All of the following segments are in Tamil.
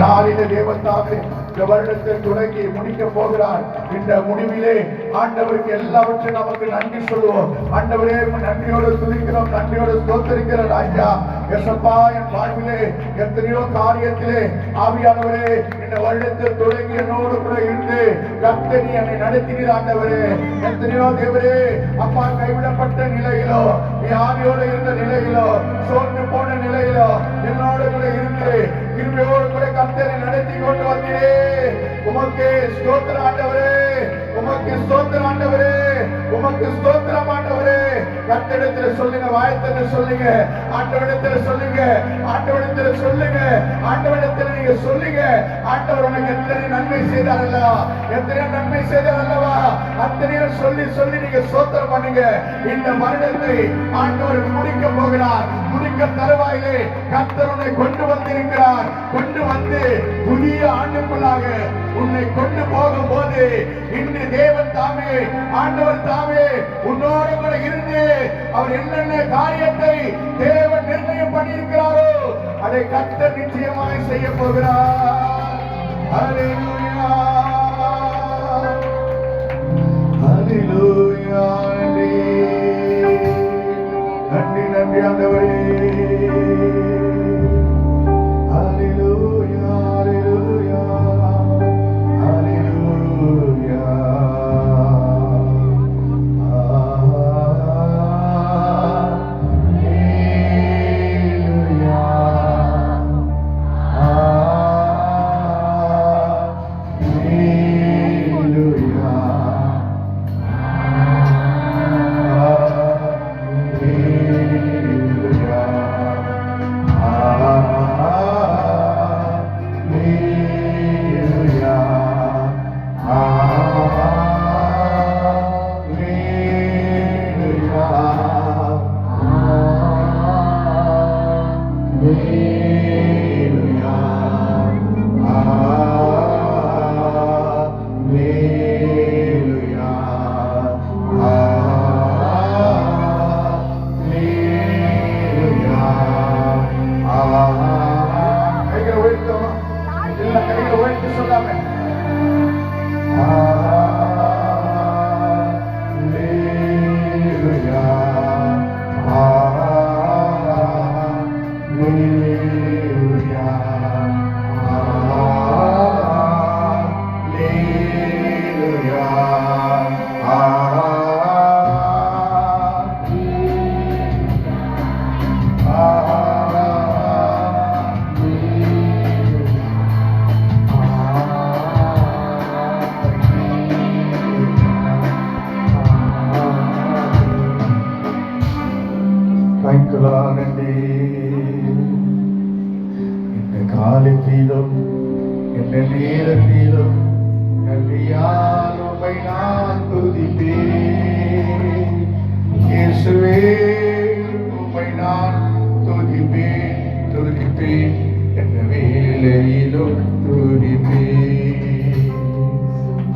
நாளிலே தேவத்தாவே இந்த வருடத்தை தொடங்கி முடிக்க போகிறார். இந்த முடிவிலே ஆண்டவருக்கு எல்லாவற்றையும் நமக்கு நன்றி சொல்லுவோம். ஆண்டவரே நன்றியோடு துதிக்கிறோம், நன்றியோடு ஸ்தோத்திரிக்கிறோம். ராஜா எசப்பா, என் வாழ்விலே எத்தனையோ காரியத்திலே ஆவியானவரே இந்த வருடத்தில் தொடங்கி என்னோடு கூட இருந்து கர்த்தர் என்னை நடத்தினீர். ஆண்டவரே எத்தனையோ தேவரே அப்பா கைவிடப்பட்ட நிலையிலோ, வியாதியோடு இருந்த நிலையிலோ, சோர்ந்து போன நிலையிலோ என்னோடு கூட இருந்து கிருபையோடு கூட கர்த்தரை நடத்தி கொண்டு வந்தீரே. உமக்கு ஸ்தோத்திரம் ஆண்டவரே, உமக்கு ஸ்தோத்திரம் ஆண்டவரே, உமக்கு ஸ்தோத்திரம் ஆண்டவரே. கர்த்தரிடத்தில் சொல்லுங்க, வாயத்தில் சொல்லுங்க, ஆண்டவரிடத்தில் சொல்லுங்க, ஆண்டவரிடத்தில் சொல்லுங்க, ஆண்டவரிடத்தில் நீங்க சொல்லுங்க. ஆண்டவர் உனக்கு எத்தனை நன்மை செய்தார் அல்லவா, எத்தனை நன்மை செய்தார் அல்லவா, அத்தனையும் சொல்லி சொல்லி நீங்க ஸ்தோத்திரம் பண்ணுங்க. இந்த வருடத்தை ஆண்டவர் முடிக்க போகிறார். முடிக்க தருவாயிலே கர்த்தர் உன்னை கொண்டு வந்திருக்கிறார். கொண்டு வந்து புதிய ஆண்டுக்குள்ளாக உன்னை கொண்டு போகும் போது இன்று தேவன் தாமே, ஆண்டவர் தாமே உன்னோடு கூட இருந்து அவர் என்னென்ன காரியத்தை தேவன் நிர்ணயம் பண்ணியிருக்கிறாரோ அதை கர்த்தர் நிச்சயமாய் செய்ய போகிறார். ஹல்லேலூயா, ஹல்லேலூயா. நன்றி நன்றி ஆண்டவரே. இந்த காலத்திலும் இந்த நேரத்திலும் நன்றியால் உம்மை நான் துதிப்பேன். இயேசுவே உம்மை நான் துதிப்பேன், துதிப்பேன், எந்த வேளையிலும் துதிப்பேன்.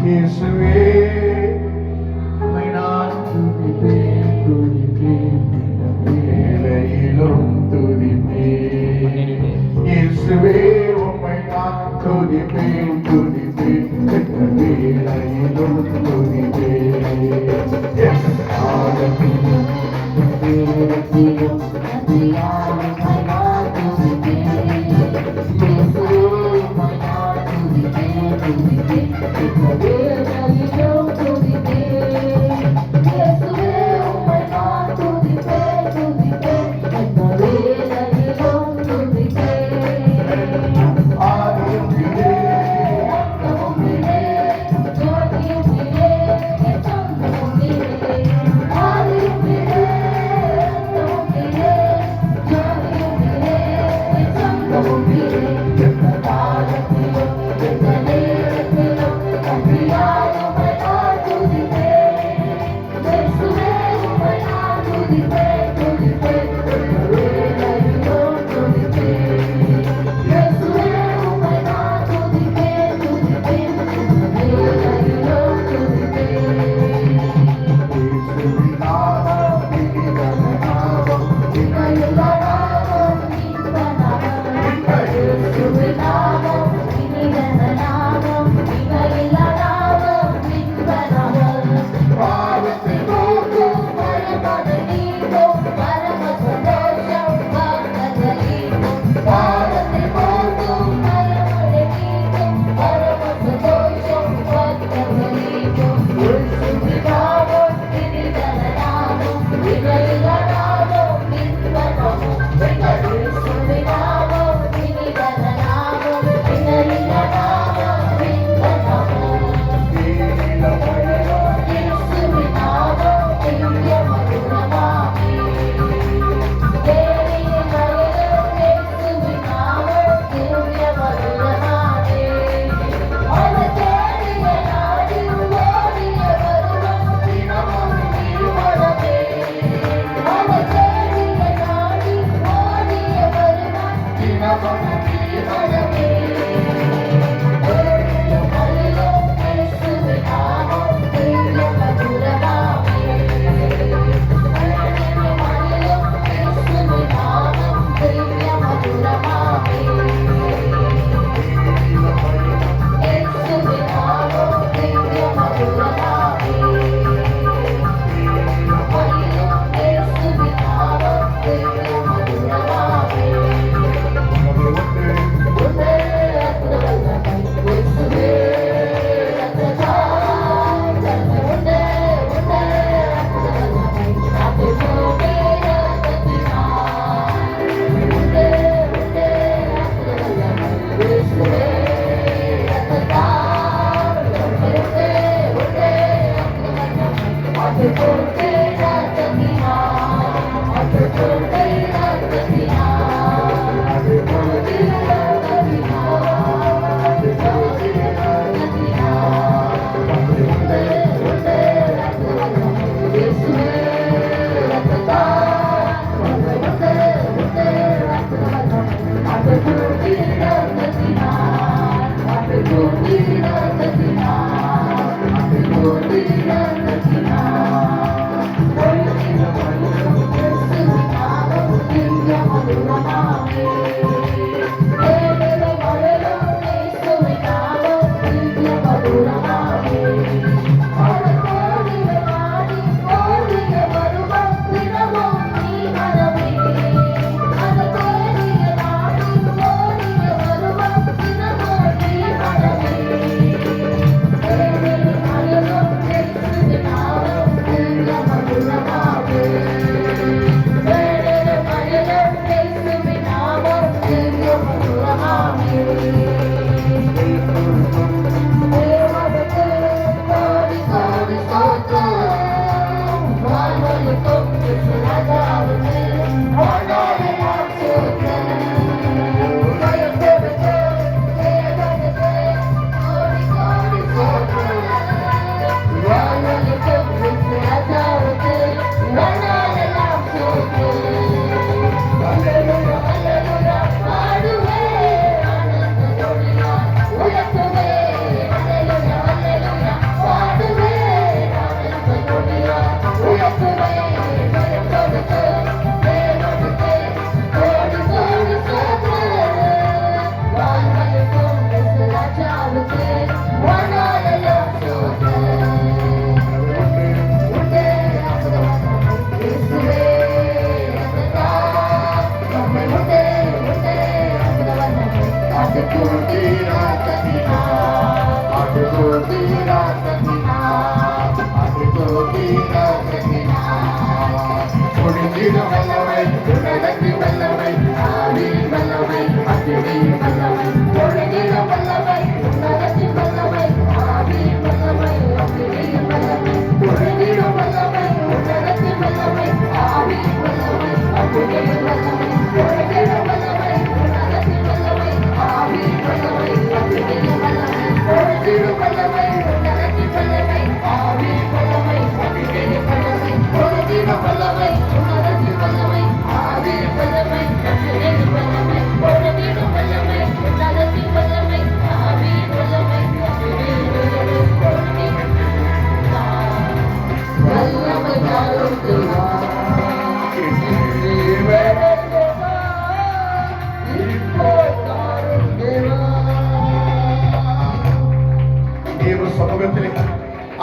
இயேசுவே உம்மை நான் துதிப்பேன், துதிப்பேன், வேளையிலும் துதிப்பேன். இயேசுவே உம்மை நான் துதிப்பேன், துதிப்பேன், எந்த வேளையிலும் துதிப்பேன். ஆதத்திலும் Yeah.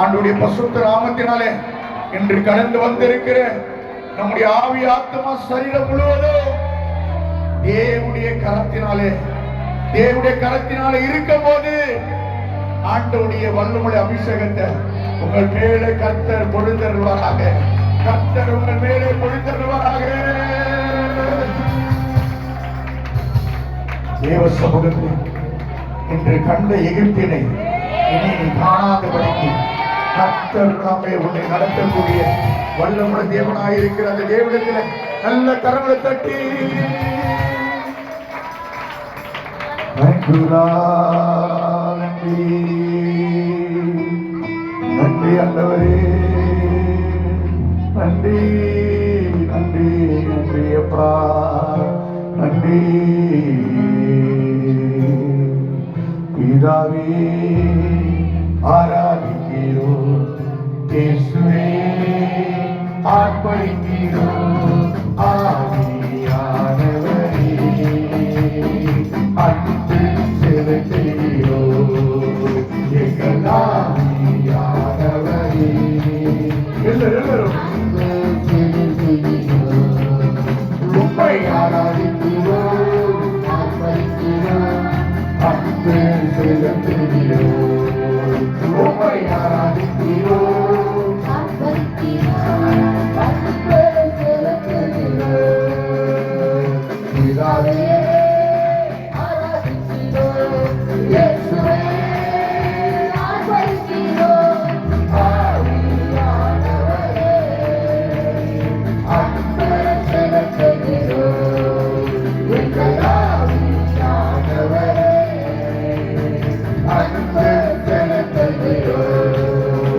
ஆண்டவருடைய பரிசுத்த நாமத்தினாலே இன்று கடந்து வந்திருக்கிற நம்முடைய ஆவி ஆத்மா சரீரம் முழுவதும் தேவனுடைய கரத்தினாலே இருக்கும் போது ஆண்டவருடைய வல்லமையுள்ள அபிஷேகத்தை உங்கள் மேலே கர்த்தர் பொழிந்தருள்வாராக. கர்த்தர் உங்கள் மேலே பொழிந்தருள்வாராக. தேவ சமூகத்தில் இன்று கண்ட எகிப்தினை இனி நீ காணாதபடிக்கு கர்த்தர் தாமே உன்னை நடத்தக்கூடிய வல்லமுள்ள தேவனாயிருக்கிற அந்த தேவனிடத்தில் நல்ல கரங்களை தட்டி நன்றி நன்றி ஆண்டவரே, நன்றி நன்றி நன்றி அப்பா, நன்றி பிதாவே. ஆராதிக்கிறோம் இயேசுவே, ஆர்ப்பரிக்கிறோம் ஆவியானவரே, அன்பு செலுத்துகிறோம் எங்கள் ஆவியானவரே. எல்லாரும் உம்மை ஆராதிக்கிறோம், ஆர்ப்பரிக்கிறோம், அன்பு செலுத்துகிறோம். உம்மை ஆராதிக்கிறோம், அன்பு செலுத்துகிறோம். பிதாவே ஆராதிக்கிறோம், இயேசுவே ஆர்ப்பரிக்கிறோம், ஆவியானவரே அன்பு செலுத்துகிறோம் எங்கள் ஆவியானவரே, அன்பு செலுத்துகிறோம்.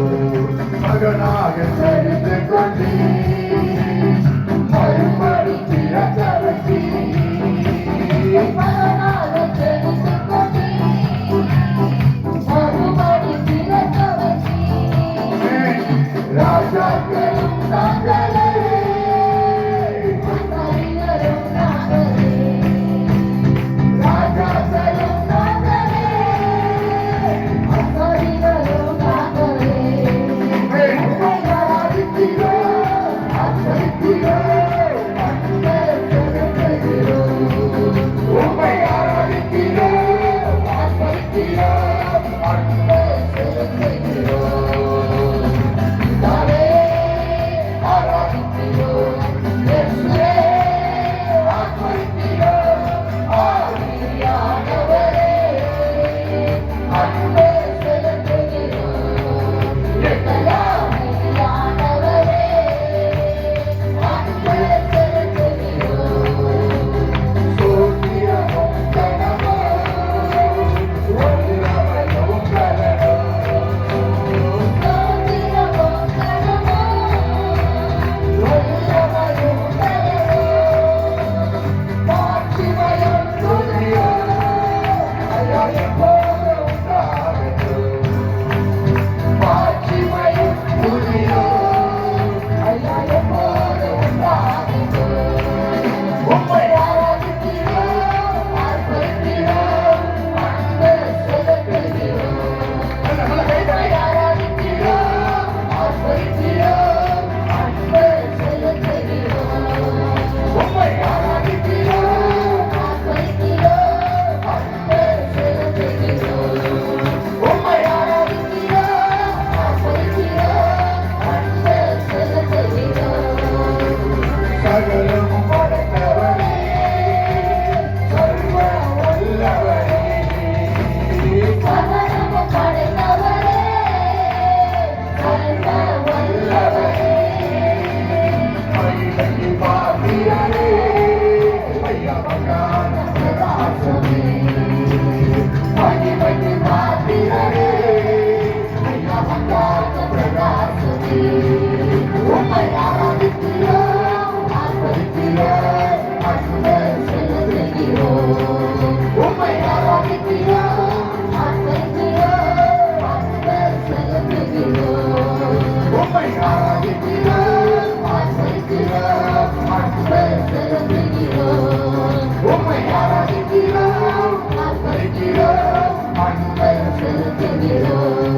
அன்பை செலுத்துகிறோம்.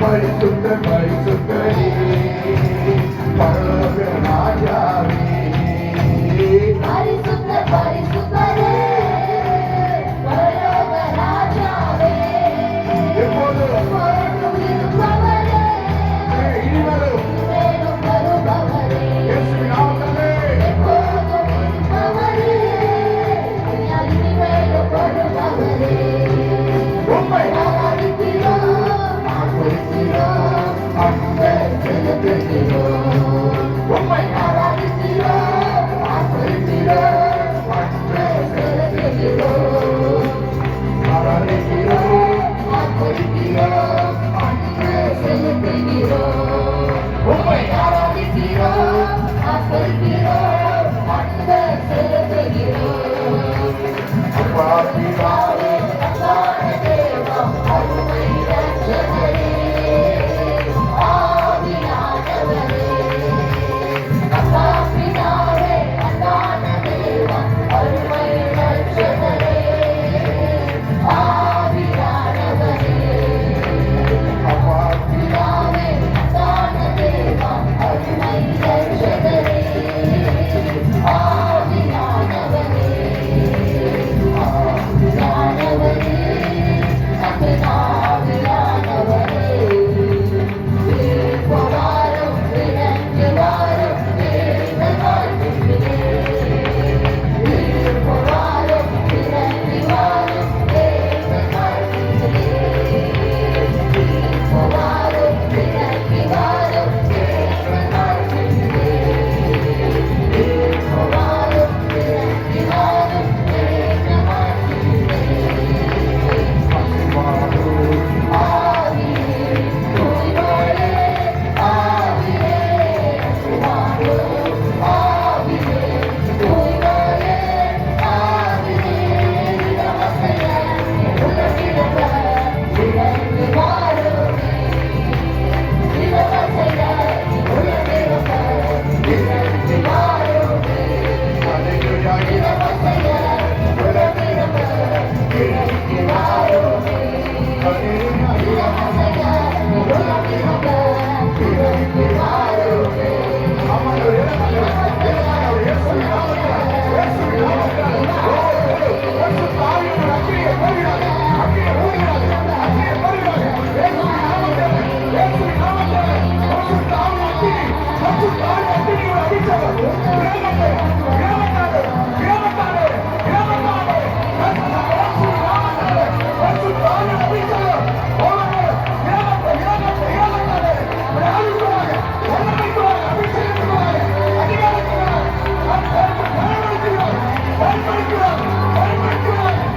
பரிசுத்தர் பரிசுத்தரே பரலோக ராஜாவே, பரிசுத்தர் பரிசுத்தரே பரலோக ராஜாவே, எப்போதும் எப்பொழுதும் இருப்பவரே, இனிமேலும் மேலும் வருபவரே, இயேசுவின் நாமத்திலே எப்பொழுதும் இருப்பவரே, இனிமேலும் வருபவரே. உம்மை ஆராதிக்கிறோம், ஆசரிக்கிறோம், அன்பை செலுத்துகிறோம். உம்மை ஆராதிக்கிறோம், ஆசரிக்கிறோம், அன்பை செலுத்துகிறோம். ஆராதிக்கிறோம், ஆசரிக்கிறோம், அன்பை செலுத்துகிறோம். உம்மை ஆராதிக்கிறோம், ஆசரிக்கிறோம், அன்பை செலுத்துகிறோம். அப்பா பிதாவே, அன்பான தேவா, அருமை இரட்சகரே, ஆவியானவரே. அப்பா பிதாவே, அன்பான தேவா, அருமை இரட்சகரே, ஆவியானவரே. அப்பா பிதாவே, அன்பான தேவா, அருமை இரட்சகரே, ஆவியானவரே. ஆவியானவரே, அன்பினாவியானவரே. இப்போ வாரும், இறங்கி வாரும், எங்கள் வாழ்விலே. இப்போ வாரும், இறங்கி வாரும், எங்கள் வாழ்விலே. இப்போ வாரும், இறங்கி வாரும், எங்கள் வாழ்விலே. இப்போ வாரும், இறங்கி வாரும், எங்கள் வாழ்விலே. ஆவியே, தூய்மையே, ஆவியே, சுவாமி. ஆவியே, தூய்மையே, ஆவியே, இடமசைய, உலகிழந்த, இறங்கி வாருமே. இடமசைய, உலகிழந்த, இறங்கி வாருமே. அல்லேலூயா, இடமசைய, உலகிழந்த, இறங்கி வாருமே. அல்லேலூயா, இடமசைய, உலகிழந்த, இறங்கி வாருமே. ஆமாண்டவர், இயேசுவின் இயேசுவின் நாமத்திலே, இயேசுவின் நாமத்திலே, பரிசுத்த ஆவியின் அக்கினியை போடுகிறார், அக்கினியை ஊதுகிறார், அக்கினியை போடுகிறார். இயேசுவின் நாமத்திலே, இயேசுவின் நாமத்திலே, பரிசுத்த ஆவியின் அக்கினி, பரிசுத்த ஆவியின் அக்கினியோட அபிஷேகம், இறங்கட்டும், இறங்கட்டும், இறங்கட்டும், இறங்கட்டும். இயேசுவின் நாமத்திலே, பரிசுத்த ஆவியின் அபிஷேகம், போடுங்கள், இறங்கட்டும், இறங்கட்டும், இறங்கட்டும். உங்களை ஆவிக்குள்ளாக, வல்லமைக்குள்ளாக, அபிஷேகத்துக்குள்ளாக, அதிகாரத்துக்குள்ளாக, பயன்படுத்துகிறார், பயன்படுத்துகிறார், பயன்படுத்துகிறார்.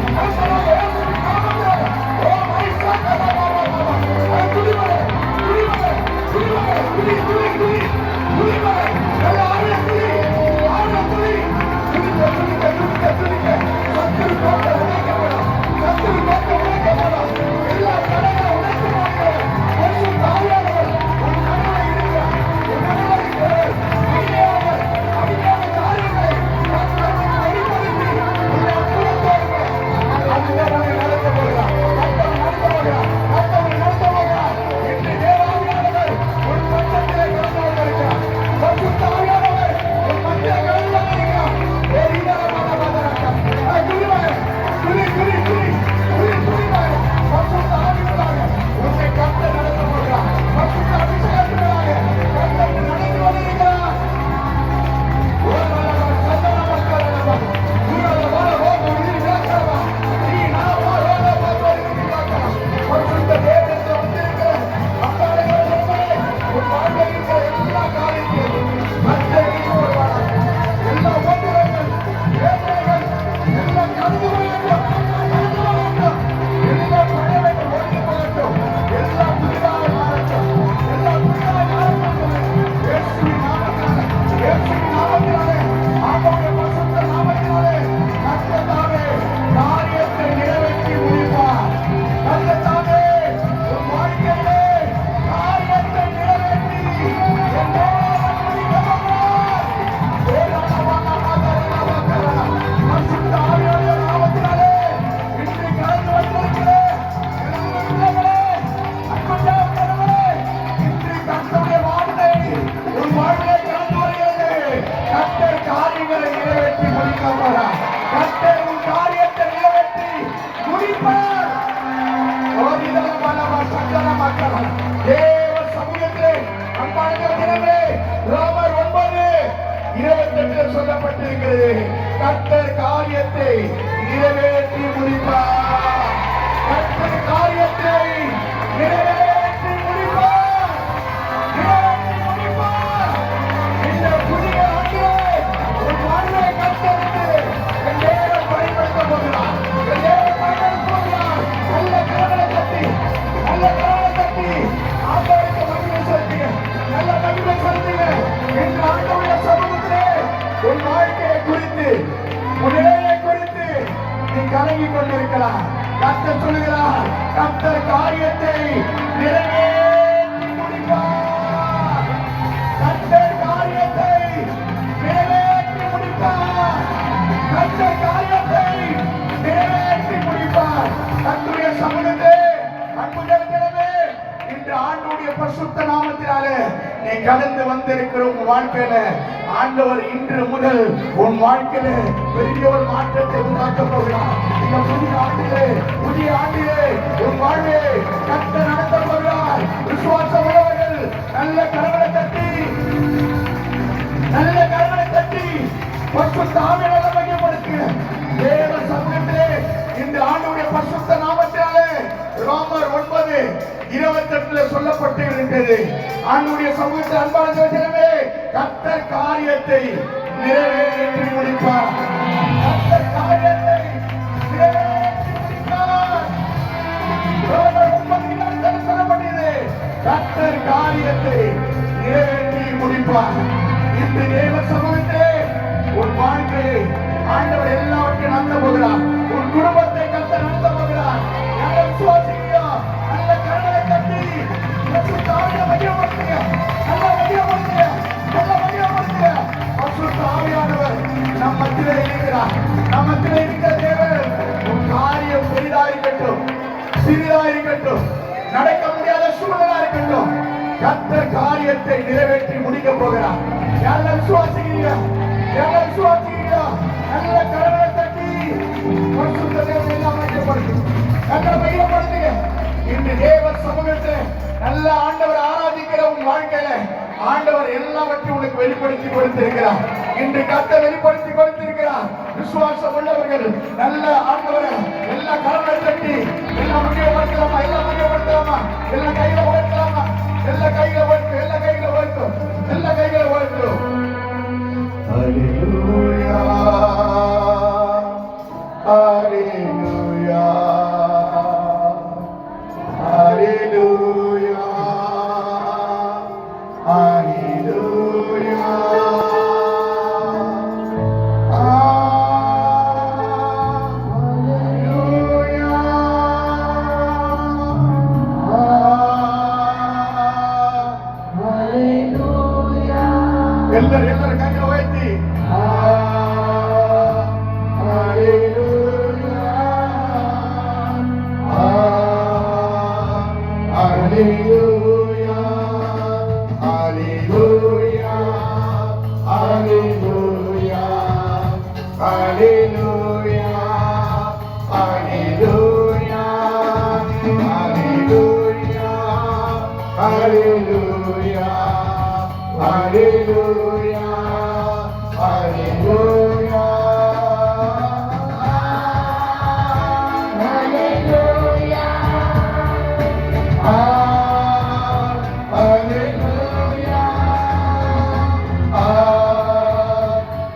கர்த்தர் காரியத்தை நிறைவேற்றி முடிப்பார். கர்த்தர் காரியத்தை நிறைவேற்றி முடிப்பார். கர்த்தர் காரியத்தை நிறைவேற்றி முடிப்பார். கர்த்தருடைய சமூகத்தை அன்பு ஜனங்களே, இன்று ஆண்டவருடைய பரிசுத்த நாமத்தினாலே நீ கடந்து வந்திருக்கிற உன் வாழ்க்கையில ஆண்டவர் இன்று முதல் உன் வாழ்க்கையில பெரிய ஒரு மாற்றத்தை உண்டாக்க போகிறார். இந்த புதிய ஆண்டிலே உன் வாழ்வை கர்த்தர் நடத்த போகிறார். விசுவாசம் உள்ளவர்கள் நல்ல கரங்களை தட்டி பரிசுத்த ஆவியானவரை மையப்படுத்துங்க. தேவ சமூகத்திலே இந்த ஆண்டவருடைய பரிசுத்த நாமத்தினாலே ரோமர் 9:28 சொல்லப்பட்டு இருக்கிறது. ஆண்டவருடைய சமூகத்தில் அன்பான தேவனே, கர்த்தர் காரியத்தை நிறைவேற்றி முடிப்பார். கர்த்தர் காரியத்தை நிறைவேற்றி முடிப்பார். ரோமர் 9:28 சொல்லப்பட்டது. கர்த்தர் காரியத்தை நிறைவேற்றி முடிப்பார். இந்த தேவ சமூகத்திலே உன் வாழ்க்கையை ஆண்டவர் எல்லாவற்றையும் நடத்த போகிறார். உன் குடும்பத்தை கர்த்தர் நடத்த போகிறார். யாரை விசுவாசிக்கிறீர்களோ நல்ல கரங்களை தட்டி பரிசுத்த ஆவியை மையப்படுத்துங்க. நல்லா மையப்படுத்துங்க. பரிசுத்த ஆவியானவர் நம் மத்தியிலே இருக்கிறார். நம் மத்தியிலே இருக்கிற தேவன் உன் காரியம் பெரிதா இருக்கட்டும், சிறிதா இருக்கட்டும், நடக்க முடியாத சூழ்நிலை இருக்கட்டும், கர்த்தர் காரியத்தை நிறைவேற்றி முடிக்க போகிறார். யாரெல்லாம் விசுவாசிக்கிறீங்க? யாரெல்லாம் விசுவாசிக்கிறீங்க? நல்ல கரங்களை தட்டி பரிசுத்த தேவனை எல்லாம் மையப்படுத்துங்க. நல்ல மையப்படுத்துங்க. இன்று தேவ சமூகத்தை நல்ல ஆண்டவர் ஆராதிக்கிற உன் வாழ்க்கையில ஆண்டவர் எல்லாவற்றையும் உனக்கு வெளிப்படுத்தி கொடுத்திருக்கிறார். இன்று கர்த்தர் வெளிப்படுத்தி கொடுத்திருக்கிறார். விசுவாசம் உள்ளவர்கள் நல்ல ஆண்டவரை எல்லா கரங்களை தட்டி எல்லாம் மையப்படுத்தலாமா? எல்லாம் மையப்படுத்தலாமா? எல்லா கையில உயர்த்தலாமா? எல்லா கையில உயர்த்து, எல்லா கையில உயர்த்து, எல்லா கையில உயர்த்து. ஹல்லேலூயா, ஹல்லேலூயா, ஹல்லேலூயா, ஹல்லேலூயா. எல்லாரும் கைகளை உயர்த்தி ஹல்லேலூயா, ஹல்லேலூயா, ஹல்லேலூயா, ஹல்லேலூயா, ஹல்லேலூயா, ஹல்லேலூயா, ஹல்லேலூயா, ஹல்லேலூயா, Hallelujah, Hallelujah, Hallelujah, Hallelujah,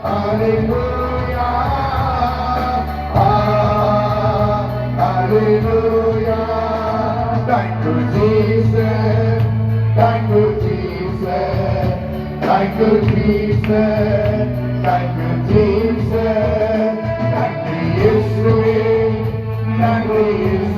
Hallelujah, Hallelujah. Thank you, Jesus. Thank you, Jesus. Thank you, Jesus. Thank you, Jesus. Thank you, Yeshua. Thank you, Yeshua.